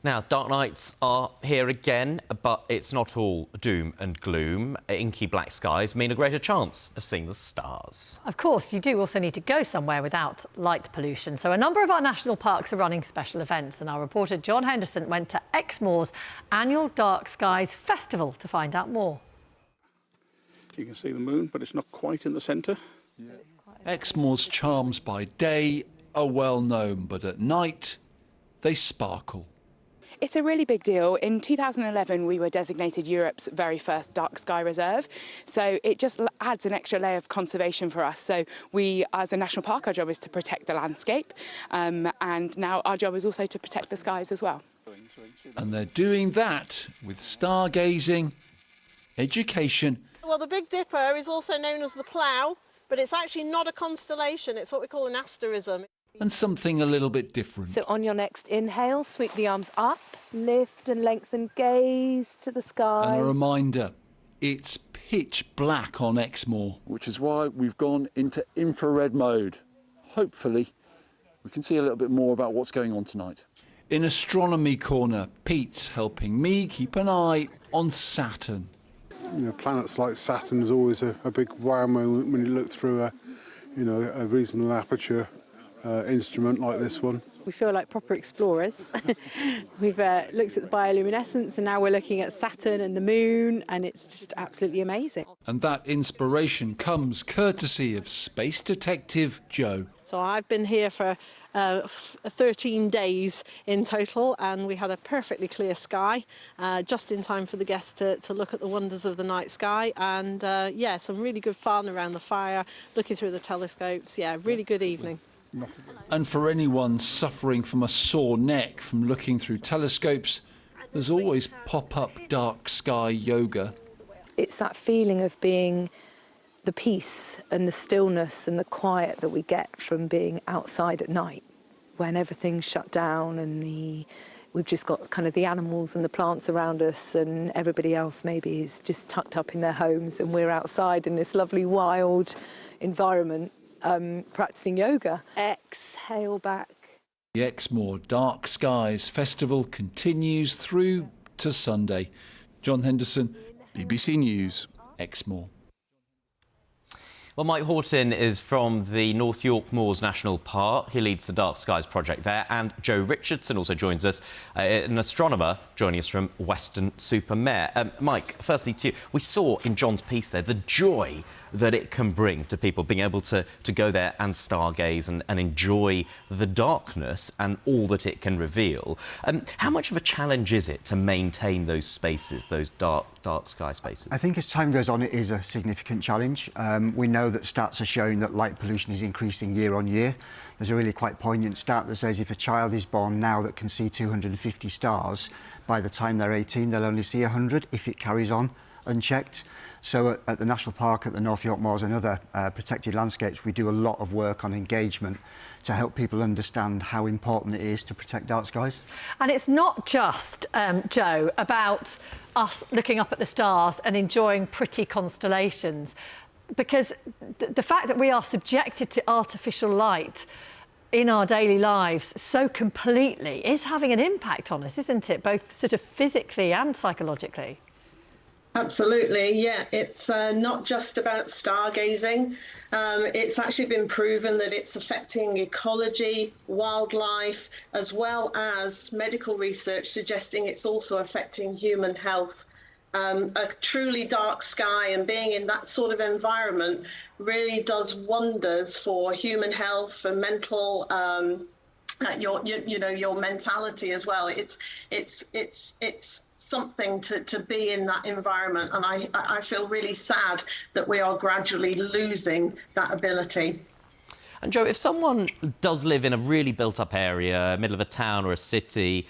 Now, dark nights are here again, but it's not all doom and gloom. Inky black skies mean a greater chance of seeing the stars. Of course, you do also need to go somewhere without light pollution. So a number of our national parks are running special events, and our reporter John Henderson went to Exmoor's annual Dark Skies Festival to find out more. You can see the moon, but it's not quite in the centre. Exmoor's charms by day are well known, but at night they sparkle. It's a really big deal. In 2011, we were designated Europe's very first dark sky reserve. So it just adds an extra layer of conservation for us. So we, as a national park, our job is to protect the landscape. And now our job is also to protect the skies as well. And they're doing that with stargazing, education. Well, the Big Dipper is also known as the Plough, but it's actually not a constellation. It's what we call an asterism. And something a little bit different. So on your next inhale, sweep the arms up, lift and lengthen, gaze to the sky. And a reminder, it's pitch black on Exmoor. Which is why we've gone into infrared mode. Hopefully, we can see a little bit more about what's going on tonight. In Astronomy Corner, Pete's helping me keep an eye on Saturn. You know, planets like Saturn is always a big wow moment when you look through a reasonable aperture instrument like this one. We feel like proper explorers. We've looked at the bioluminescence and now we're looking at Saturn and the moon, and it's just absolutely amazing. And that inspiration comes courtesy of space detective Joe. So I've been here for 13 days in total, and we had a perfectly clear sky, just in time for the guests to look at the wonders of the night sky. And yeah, some really good fun around the fire, looking through the telescopes. Yeah, really good evening. And for anyone suffering from a sore neck from looking through telescopes, there's always pop-up dark sky yoga. It's that feeling of being the peace and the stillness and the quiet that we get from being outside at night, when everything's shut down and we've just got kind of the animals and the plants around us, and everybody else maybe is just tucked up in their homes, and we're outside in this lovely wild environment practicing yoga. Exhale back. The Exmoor Dark Skies Festival continues through to Sunday. John Henderson, BBC News, Exmoor. Well, Mike Horton is from the North York Moors National Park. He leads the Dark Skies project there. And Joe Richardson also joins us, an astronomer joining us from Weston-super-Mare. Mike, firstly to you, we saw in John's piece there the joy that it can bring to people, being able to go there and stargaze and enjoy the darkness and all that it can reveal. How much of a challenge is it to maintain those spaces, those dark sky spaces? I think as time goes on, it is a significant challenge. We know that stats are showing that light pollution is increasing year on year. There's a really quite poignant stat that says if a child is born now that can see 250 stars, by the time they're 18, they'll only see 100 if it carries on unchecked. So at the National Park, at the North York Moors and other protected landscapes, we do a lot of work on engagement to help people understand how important it is to protect dark skies. And it's not just, Joe, about us looking up at the stars and enjoying pretty constellations, because the fact that we are subjected to artificial light in our daily lives so completely is having an impact on us, isn't it? Both sort of physically and psychologically. Absolutely, yeah. It's not just about stargazing. It's actually been proven that it's affecting ecology, wildlife, as well as medical research suggesting it's also affecting human health. A truly dark sky and being in that sort of environment really does wonders for human health, for mental, your mentality as well. It's something to be in that environment, and I feel really sad that we are gradually losing that ability. And Joe, if someone does live in a really built-up area, middle of a town or a city,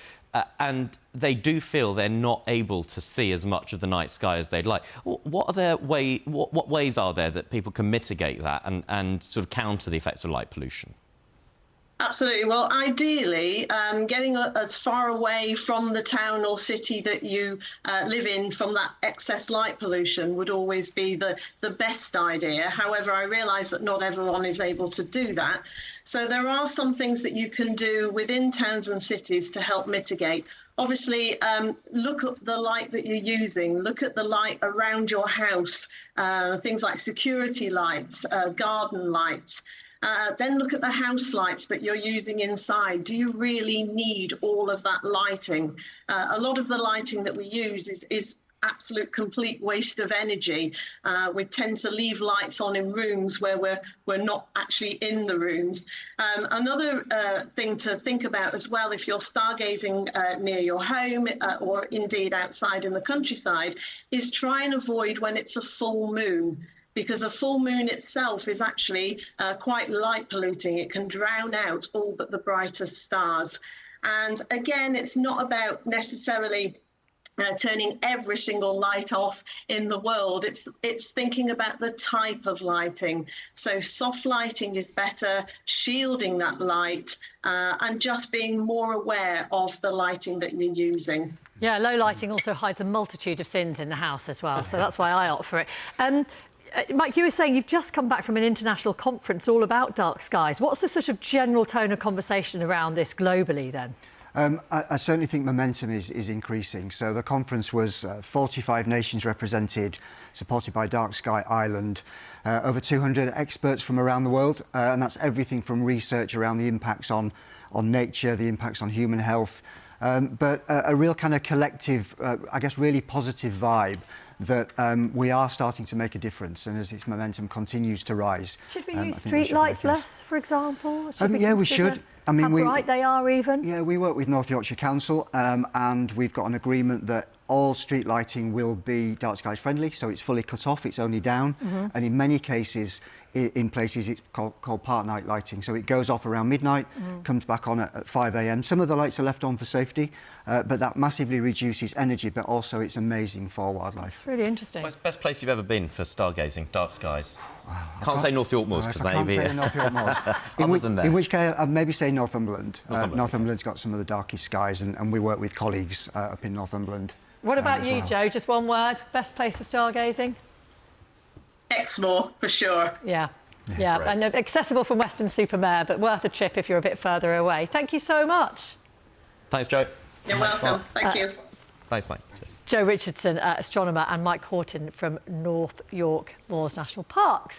and they do feel they're not able to see as much of the night sky as they'd like, what ways are there that people can mitigate that and sort of counter the effects of light pollution? Absolutely. Well, ideally, getting as far away from the town or city that you live in from that excess light pollution would always be the best idea. However, I realise that not everyone is able to do that. So there are some things that you can do within towns and cities to help mitigate. Obviously, look at the light that you're using, look at the light around your house, things like security lights, garden lights. Then look at the house lights that you're using inside. Do you really need all of that lighting? A lot of the lighting that we use is absolute complete waste of energy. We tend to leave lights on in rooms where we're not actually in the rooms. Another thing to think about as well, if you're stargazing near your home or indeed outside in the countryside, is try and avoid when it's a full moon, because a full moon itself is actually quite light polluting. It can drown out all but the brightest stars. And again, it's not about necessarily turning every single light off in the world. It's thinking about the type of lighting. So soft lighting is better, shielding that light, and just being more aware of the lighting that you're using. Yeah, low lighting also hides a multitude of sins in the house as well, so that's why I opt for it. Mike, you were saying you've just come back from an international conference all about dark skies. What's the sort of general tone of conversation around this globally then? I certainly think momentum is increasing. So the conference was 45 nations represented, supported by Dark Sky Ireland, over 200 experts from around the world, and that's everything from research around the impacts on nature, the impacts on human health, but a real kind of collective, I guess, really positive vibe that we are starting to make a difference, and as its momentum continues to rise. Should we use street lights less, for example? Yeah, we should. I mean, how bright they are even? Yeah, we work with North Yorkshire Council and we've got an agreement that all street lighting will be dark skies friendly, so it's fully cut off, it's only down, and in many cases, in places it's called part night lighting, so it goes off around midnight, comes back on at 5 a.m. Some of the lights are left on for safety, but that massively reduces energy, but also it's amazing for wildlife. It's really interesting. What's the best place you've ever been for stargazing, dark skies? Can't say North York Moors because I can't say North York Moors. In which case, I'd maybe say Northumberland. Northumberland's got some of the darkest skies, and we work with colleagues up in Northumberland. What about you, Joe? Just one word, best place for stargazing? Exmoor, for sure. Yeah, and accessible from Weston-super-Mare, but worth a trip if you're a bit further away. Thank you so much. Thanks, Joe. You're welcome. Thank you. Thanks, Mike. Cheers. Joe Richardson, astronomer, and Mike Horton from North York Moors National Parks.